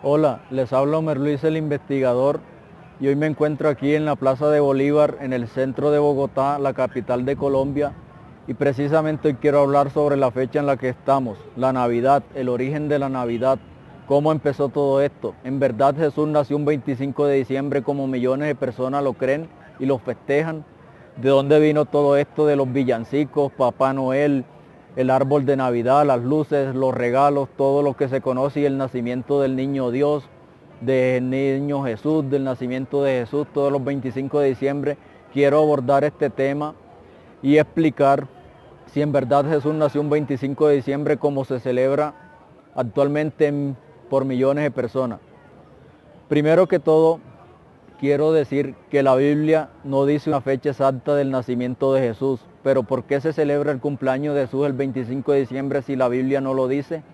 Hola, les habla Homer Luis, el investigador, y hoy me encuentro aquí en la Plaza de Bolívar, en el centro de Bogotá, la capital de Colombia, y precisamente hoy quiero hablar sobre la fecha en la que estamos, la Navidad, el origen de la Navidad, cómo empezó todo esto. En verdad Jesús nació un 25 de diciembre como millones de personas lo creen y lo festejan. ¿De dónde vino todo esto de los villancicos, Papá Noel, el árbol de Navidad, las luces, los regalos, todo lo que se conoce y el nacimiento del niño Dios, del niño Jesús, del nacimiento de Jesús, todos los 25 de diciembre? Quiero abordar este tema y explicar si en verdad Jesús nació un 25 de diciembre como se celebra actualmente por millones de personas. Primero que todo, quiero decir que la Biblia no dice una fecha exacta del nacimiento de Jesús, pero ¿por qué se celebra el cumpleaños de Jesús el 25 de diciembre si la Biblia no lo dice?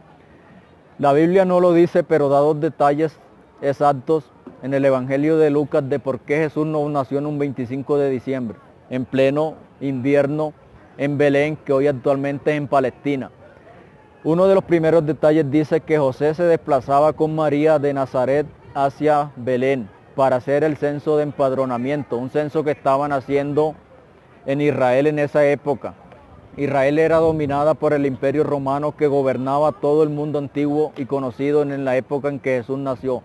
La Biblia no lo dice, pero da dos detalles exactos en el Evangelio de Lucas de por qué Jesús no nació en un 25 de diciembre, en pleno invierno en Belén, que hoy actualmente es en Palestina. Uno de los primeros detalles dice que José se desplazaba con María de Nazaret hacia Belén para hacer el censo de empadronamiento, un censo que estaban haciendo en Israel en esa época. Israel era dominada por el Imperio Romano que gobernaba todo el mundo antiguo y conocido en la época en que Jesús nació.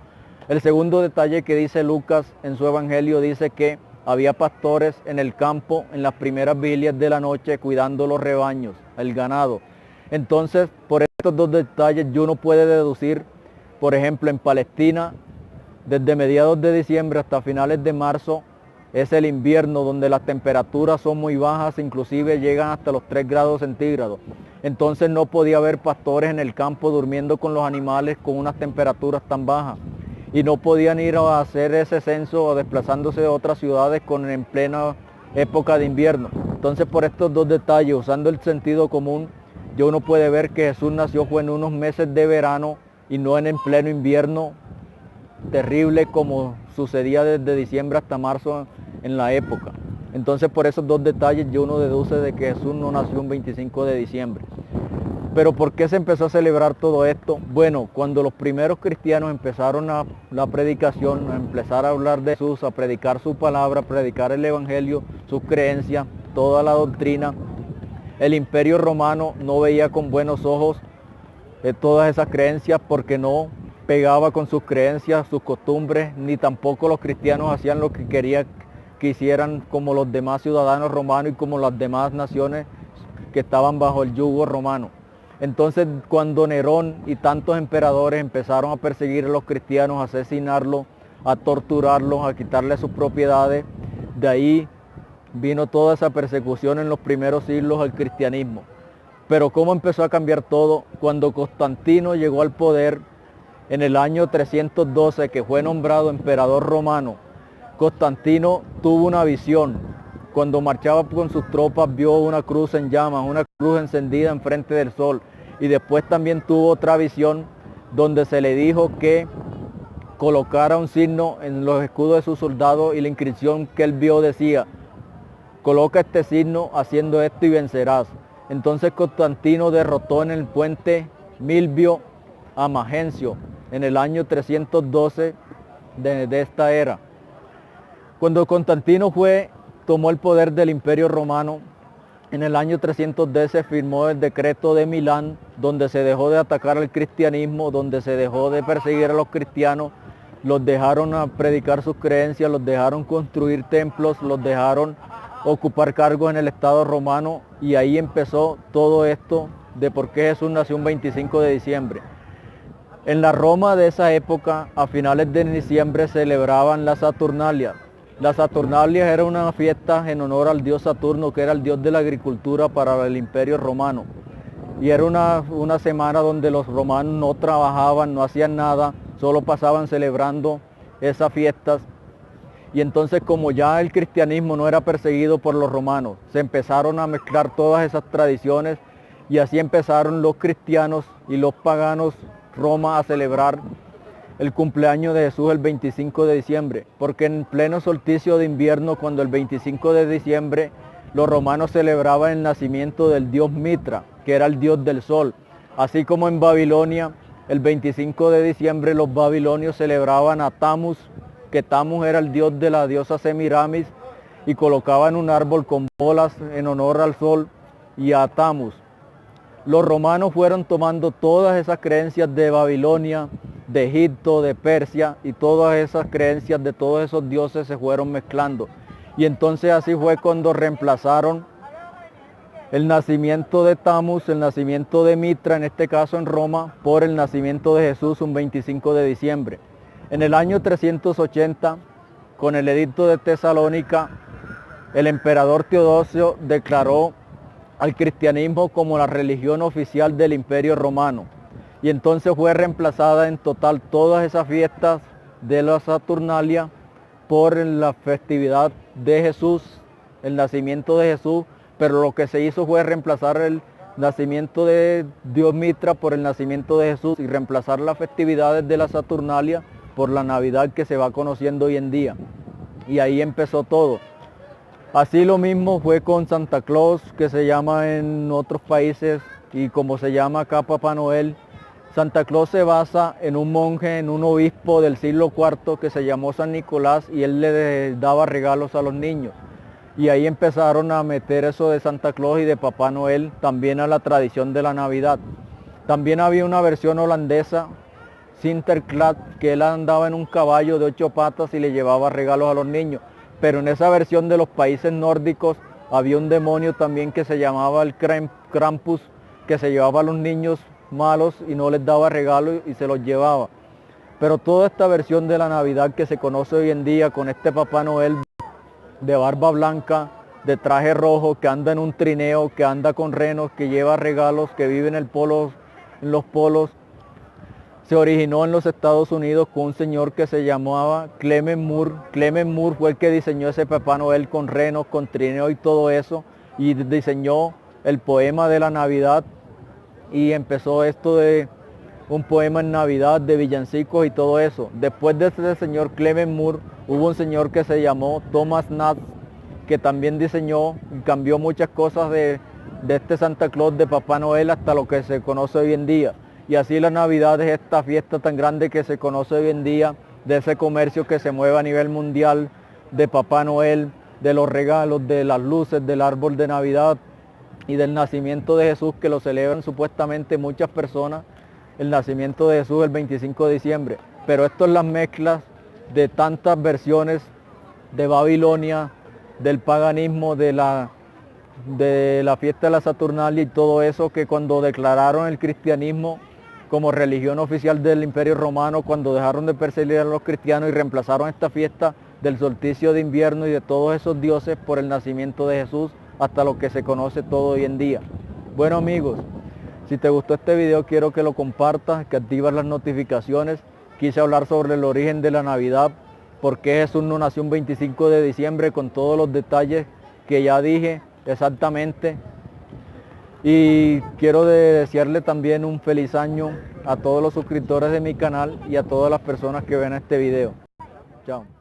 El segundo detalle que dice Lucas en su evangelio dice que había pastores en el campo en las primeras vigilias de la noche cuidando los rebaños, el ganado. Entonces, por estos dos detalles uno puede deducir, por ejemplo, en Palestina, desde mediados de diciembre hasta finales de marzo, es el invierno donde las temperaturas son muy bajas, inclusive llegan hasta los 3 grados centígrados. Entonces no podía haber pastores en el campo durmiendo con los animales con unas temperaturas tan bajas. Y no podían ir a hacer ese censo o desplazándose de otras ciudades en plena época de invierno. Entonces por estos dos detalles, usando el sentido común, uno puede ver que Jesús nació fue en unos meses de verano y no en el pleno invierno terrible como sucedía desde diciembre hasta marzo en la época. Entonces por esos dos detalles uno deduce de que Jesús no nació un 25 de diciembre. Pero ¿por qué se empezó a celebrar todo esto? Bueno, cuando los primeros cristianos empezaron a la predicación, a empezar a hablar de Jesús, a predicar su palabra, a predicar el evangelio, sus creencias, toda la doctrina, el Imperio Romano no veía con buenos ojos todas esas creencias porque no pegaba con sus creencias, sus costumbres, ni tampoco los cristianos hacían lo que quería que hicieran como los demás ciudadanos romanos y como las demás naciones que estaban bajo el yugo romano. Entonces cuando Nerón y tantos emperadores empezaron a perseguir a los cristianos, a asesinarlos, a torturarlos, a quitarles sus propiedades, de ahí vino toda esa persecución en los primeros siglos al cristianismo. Pero ¿cómo empezó a cambiar todo? Cuando Constantino llegó al poder en el año 312, que fue nombrado emperador romano, Constantino tuvo una visión. Cuando marchaba con sus tropas vio una cruz en llamas, una cruz encendida enfrente del sol. Y después también tuvo otra visión donde se le dijo que colocara un signo en los escudos de sus soldados y la inscripción que él vio decía: coloca este signo haciendo esto y vencerás. Entonces Constantino derrotó en el puente Milvio a Magencio en el año 312 de esta era. Cuando Constantino tomó el poder del Imperio Romano, en el año 310 se firmó el decreto de Milán, donde se dejó de atacar al cristianismo, donde se dejó de perseguir a los cristianos, los dejaron a predicar sus creencias, los dejaron construir templos, los dejaron ocupar cargos en el Estado romano, y ahí empezó todo esto de por qué Jesús nació un 25 de diciembre. En la Roma de esa época, a finales de diciembre, celebraban la Saturnalia. La Saturnalia era una fiesta en honor al dios Saturno, que era el dios de la agricultura para el Imperio Romano. Y era una semana donde los romanos no trabajaban, no hacían nada, solo pasaban celebrando esas fiestas. Y entonces, como ya el cristianismo no era perseguido por los romanos, se empezaron a mezclar todas esas tradiciones y así empezaron los cristianos y los paganos Roma a celebrar el cumpleaños de Jesús el 25 de diciembre, porque en pleno solsticio de invierno, cuando el 25 de diciembre los romanos celebraban el nacimiento del dios Mitra, que era el dios del sol, así como en Babilonia el 25 de diciembre los babilonios celebraban a Tammuz, que Tammuz era el dios de la diosa Semiramis, y colocaban un árbol con bolas en honor al sol y a Tammuz. Los romanos fueron tomando todas esas creencias de Babilonia, de Egipto, de Persia, y todas esas creencias de todos esos dioses se fueron mezclando. Y entonces así fue cuando reemplazaron el nacimiento de Tammuz, el nacimiento de Mitra, en este caso en Roma, por el nacimiento de Jesús un 25 de diciembre. En el año 380, con el edicto de Tesalónica, el emperador Teodosio declaró al cristianismo como la religión oficial del Imperio Romano. Y entonces fue reemplazada en total todas esas fiestas de la Saturnalia por la festividad de Jesús, el nacimiento de Jesús, pero lo que se hizo fue reemplazar el nacimiento de Dios Mitra por el nacimiento de Jesús y reemplazar las festividades de la Saturnalia por la Navidad que se va conociendo hoy en día. Y ahí empezó todo. Así lo mismo fue con Santa Claus, que se llama en otros países, y como se llama acá Papá Noel. Santa Claus se basa en un monje, en un obispo del siglo IV que se llamó San Nicolás, y él le daba regalos a los niños. Y ahí empezaron a meter eso de Santa Claus y de Papá Noel también a la tradición de la Navidad. También había una versión holandesa, Sinterklaas, que él andaba en un caballo de 8 patas y le llevaba regalos a los niños. Pero en esa versión de los países nórdicos había un demonio también que se llamaba el Krampus, que se llevaba a los niños malos y no les daba regalos y se los llevaba. Pero toda esta versión de la Navidad que se conoce hoy en día con este Papá Noel de barba blanca, de traje rojo, que anda en un trineo, que anda con renos, que lleva regalos, que vive en los polos, se originó en los Estados Unidos con un señor que se llamaba Clement Moore. Clement Moore fue el que diseñó ese Papá Noel con renos, con trineo y todo eso, y diseñó el poema de la Navidad, y empezó esto de un poema en Navidad, de villancicos y todo eso. Después de ese señor Clement Moore, hubo un señor que se llamó Thomas Nast, que también diseñó y cambió muchas cosas de este Santa Claus de Papá Noel hasta lo que se conoce hoy en día. Y así la Navidad es esta fiesta tan grande que se conoce hoy en día, de ese comercio que se mueve a nivel mundial, de Papá Noel, de los regalos, de las luces, del árbol de Navidad y del nacimiento de Jesús, que lo celebran supuestamente muchas personas, el nacimiento de Jesús el 25 de diciembre. Pero esto es las mezclas de tantas versiones de Babilonia, del paganismo, de la fiesta de la Saturnalia y todo eso, que cuando declararon el cristianismo como religión oficial del Imperio Romano, cuando dejaron de perseguir a los cristianos y reemplazaron esta fiesta del solsticio de invierno y de todos esos dioses por el nacimiento de Jesús, hasta lo que se conoce todo hoy en día. Bueno amigos, si te gustó este video quiero que lo compartas, que activas las notificaciones. Quise hablar sobre el origen de la Navidad, por qué Jesús no nació un 25 de diciembre, con todos los detalles que ya dije exactamente. Y quiero desearle también un feliz año a todos los suscriptores de mi canal y a todas las personas que ven este video. Chao.